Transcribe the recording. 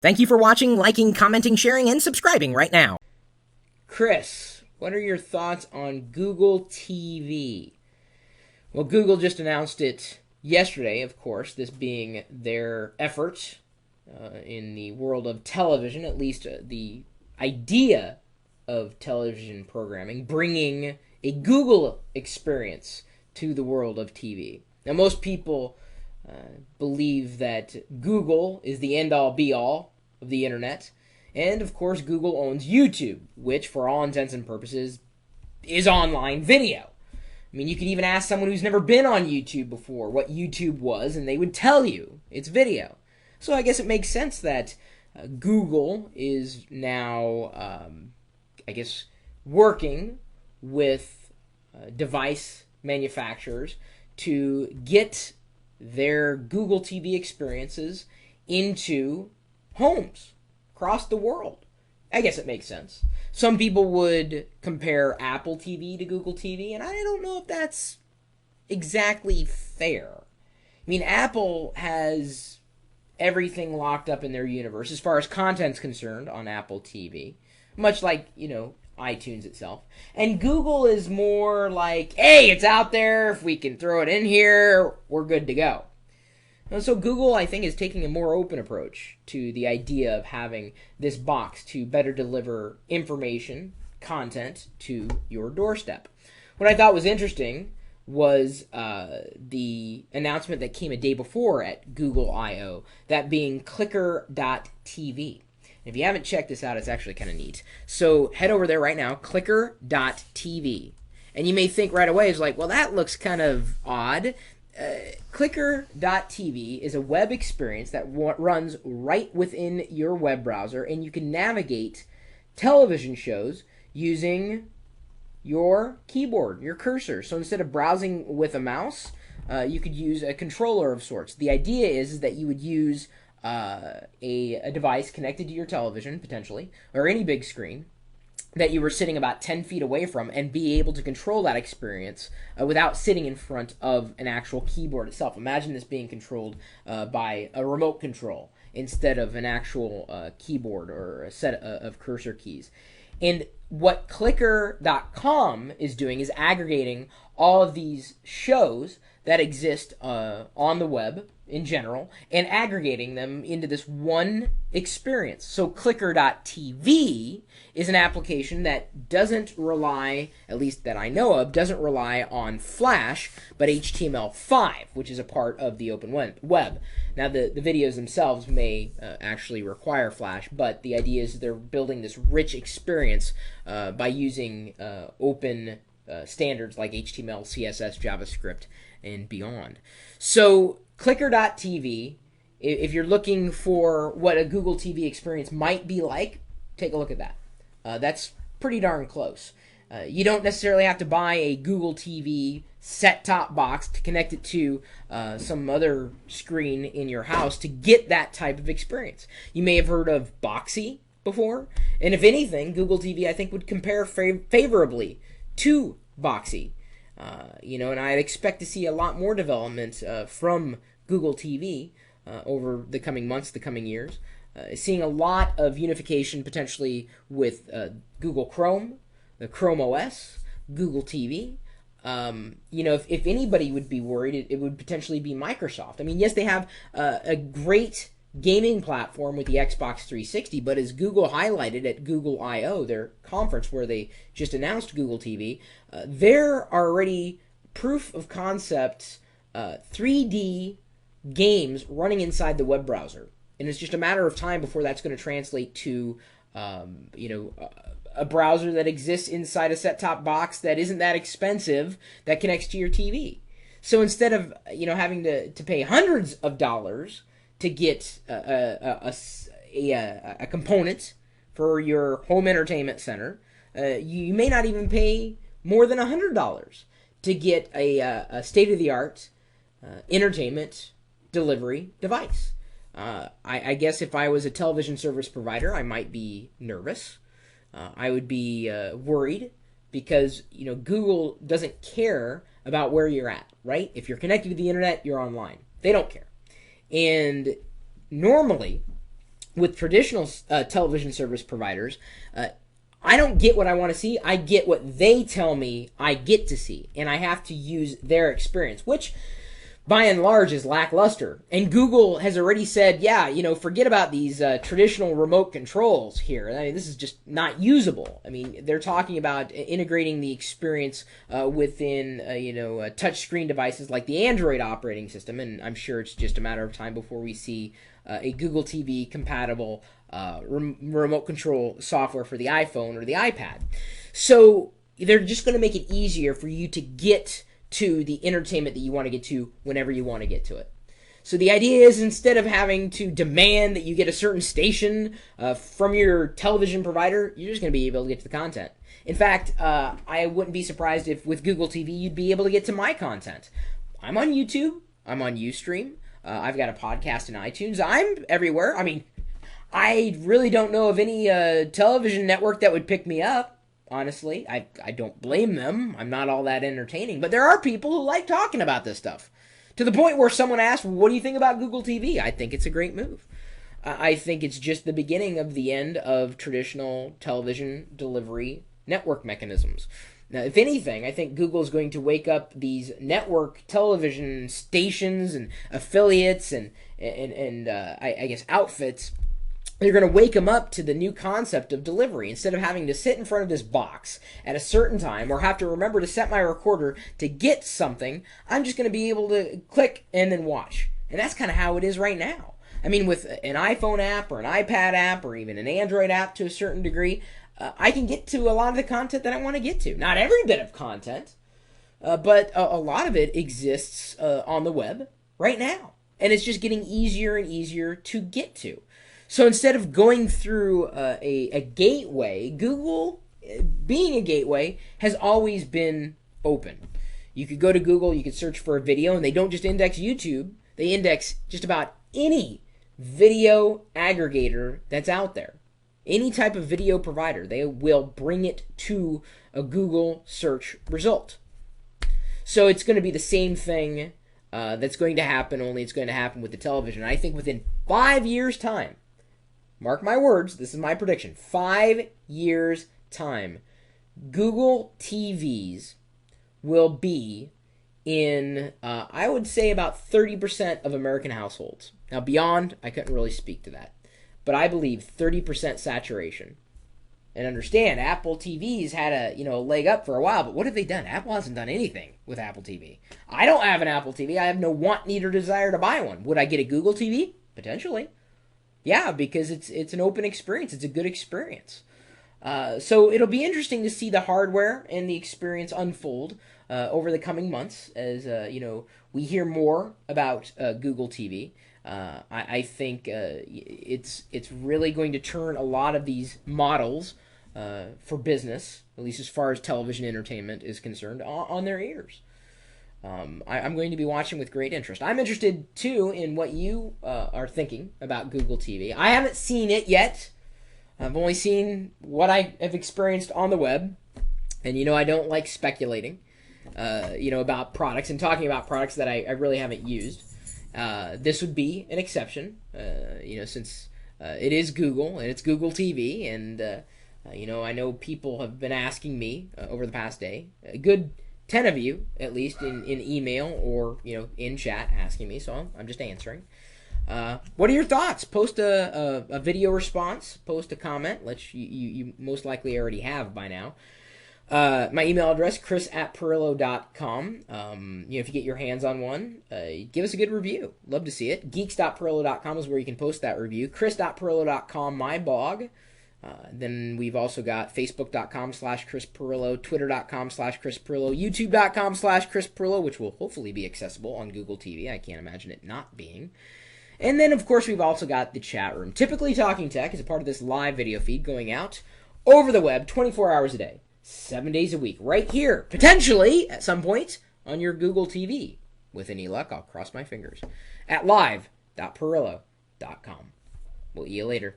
Thank you for watching, liking, commenting, sharing, and subscribing right now. Chris, what are your thoughts on Google TV? Well, Google just announced it yesterday, of course, this being their effort in the world of television, at least the idea of television programming, bringing a Google experience to the world of TV. Now, most people believe that Google is the end-all, be-all of the internet. And, of course, Google owns YouTube, which, for all intents and purposes, is online video. I mean, you could even ask someone who's never been on YouTube before what YouTube was, and they would tell you it's video. So I guess it makes sense that Google is now, working with device manufacturers to get their Google TV experiences into homes across the world. I guess it makes sense. Some people would compare Apple TV to Google TV, and I don't know if that's exactly fair. I mean, Apple has everything locked up in their universe as far as content's concerned on Apple TV, much like, iTunes itself. And Google is more like, hey, it's out there. If we can throw it in here, we're good to go. And so Google, I think, is taking a more open approach to the idea of having this box to better deliver information, content to your doorstep. What I thought was interesting was the announcement that came a day before at Google I/O, that being Clicker.tv. If you haven't checked this out, it's actually kind of neat. So head over there right now, Clicker.tv. And you may think right away, is like, well, that looks kind of odd. Clicker.tv is a web experience that runs right within your web browser, and you can navigate television shows using your keyboard, your cursor. So instead of browsing with a mouse, you could use a controller of sorts. The idea is that you would use a device connected to your television, potentially, or any big screen, that you were sitting about 10 feet away from, and be able to control that experience without sitting in front of an actual keyboard itself. Imagine this being controlled by a remote control instead of an actual keyboard or a set of cursor keys. And what Clicker.com is doing is aggregating all of these shows that exist on the web in general and aggregating them into this one experience. So Clicker.tv is an application that doesn't rely, at least that I know of, doesn't rely on Flash, but HTML5, which is a part of the open web. Now, the videos themselves may actually require Flash, but the idea is they're building this rich experience by using open standards like HTML, CSS, JavaScript, and beyond. So Clicker.tv, if you're looking for what a Google TV experience might be like, take a look at that. That's pretty darn close. You don't necessarily have to buy a Google TV set-top box to connect it to some other screen in your house to get that type of experience. You may have heard of Boxy before, and if anything, Google TV, I think, would compare favorably to Boxy. And I'd expect to see a lot more development from Google TV over the coming months, the coming years. Seeing a lot of unification potentially with Google Chrome, the Chrome OS, Google TV. If anybody would be worried, it would potentially be Microsoft. I mean, yes, they have a great gaming platform with the Xbox 360, but as Google highlighted at Google I/O, their conference where they just announced Google TV, there are already proof of concept 3D games running inside the web browser. And it's just a matter of time before that's going to translate to, a browser that exists inside a set-top box that isn't that expensive that connects to your TV. So instead of, having to pay hundreds of dollars to get a component for your home entertainment center, you may not even pay more than $100 to get a state-of-the-art entertainment delivery device. I guess if I was a television service provider, I might be nervous. I would be worried because, Google doesn't care about where you're at, right? If you're connected to the internet, you're online. They don't care. And normally, with traditional television service providers, I don't get what I want to see. I get what they tell me I get to see. And I have to use their experience, which by and large is lackluster. And Google has already said, yeah, forget about these traditional remote controls here. I mean, this is just not usable. I mean, they're talking about integrating the experience within, touchscreen devices like the Android operating system. And I'm sure it's just a matter of time before we see a Google TV compatible remote control software for the iPhone or the iPad. So they're just going to make it easier for you to get to the entertainment that you want to get to whenever you want to get to it. So the idea is, instead of having to demand that you get a certain station from your television provider, you're just going to be able to get to the content. In fact, I wouldn't be surprised if with Google TV you'd be able to get to my content. I'm on YouTube. I'm on Ustream. I've got a podcast in iTunes. I'm everywhere. I mean, I really don't know of any television network that would pick me up. Honestly, I don't blame them. I'm not all that entertaining. But there are people who like talking about this stuff. To the point where someone asked, what do you think about Google TV? I think it's a great move. I think it's just the beginning of the end of traditional television delivery network mechanisms. Now, if anything, I think Google is going to wake up these network television stations and affiliates and I guess outfits. You're going to wake them up to the new concept of delivery. Instead of having to sit in front of this box at a certain time or have to remember to set my recorder to get something, I'm just going to be able to click and then watch. And that's kind of how it is right now. I mean, with an iPhone app or an iPad app or even an Android app to a certain degree, I can get to a lot of the content that I want to get to. Not every bit of content, but a lot of it exists on the web right now. And it's just getting easier and easier to get to. So instead of going through a gateway, Google, being a gateway, has always been open. You could go to Google, you could search for a video, and they don't just index YouTube, they index just about any video aggregator that's out there. Any type of video provider, they will bring it to a Google search result. So it's going to be the same thing that's going to happen, only it's going to happen with the television. I think within 5 years' time, mark my words, this is my prediction, 5 years' time, Google TVs will be in, I would say, about 30% of American households. Now, beyond, I couldn't really speak to that. But I believe 30% saturation. And understand, Apple TVs had a leg up for a while, but what have they done? Apple hasn't done anything with Apple TV. I don't have an Apple TV. I have no want, need, or desire to buy one. Would I get a Google TV? Potentially. Yeah, because it's an open experience. It's a good experience. So it'll be interesting to see the hardware and the experience unfold over the coming months as we hear more about Google TV. I think it's really going to turn a lot of these models for business, at least as far as television entertainment is concerned, on their ears. I'm going to be watching with great interest. I'm interested, too, in what you are thinking about Google TV. I haven't seen it yet. I've only seen what I have experienced on the web. And, I don't like speculating, about products and talking about products that I really haven't used. This would be an exception, since it is Google and it's Google TV. And, I know people have been asking me over the past day, a good 10 of you, at least, in email or, in chat asking me, so I'm just answering. What are your thoughts? Post a video response, post a comment, which you most likely already have by now. My email address, chris@pirillo.com. If you get your hands on one, give us a good review. Love to see it. geeks.pirillo.com is where you can post that review. chris.pirillo.com, my blog. Then we've also got facebook.com/Chris Pirillo, twitter.com/Chris Pirillo, youtube.com/Chris Pirillo, which will hopefully be accessible on Google TV. I can't imagine it not being. And then, of course, we've also got the chat room. Typically Talking Tech is a part of this live video feed going out over the web 24 hours a day, 7 days a week, right here, potentially, at some point, on your Google TV. With any luck, I'll cross my fingers. At live.pirillo.com. We'll see you later.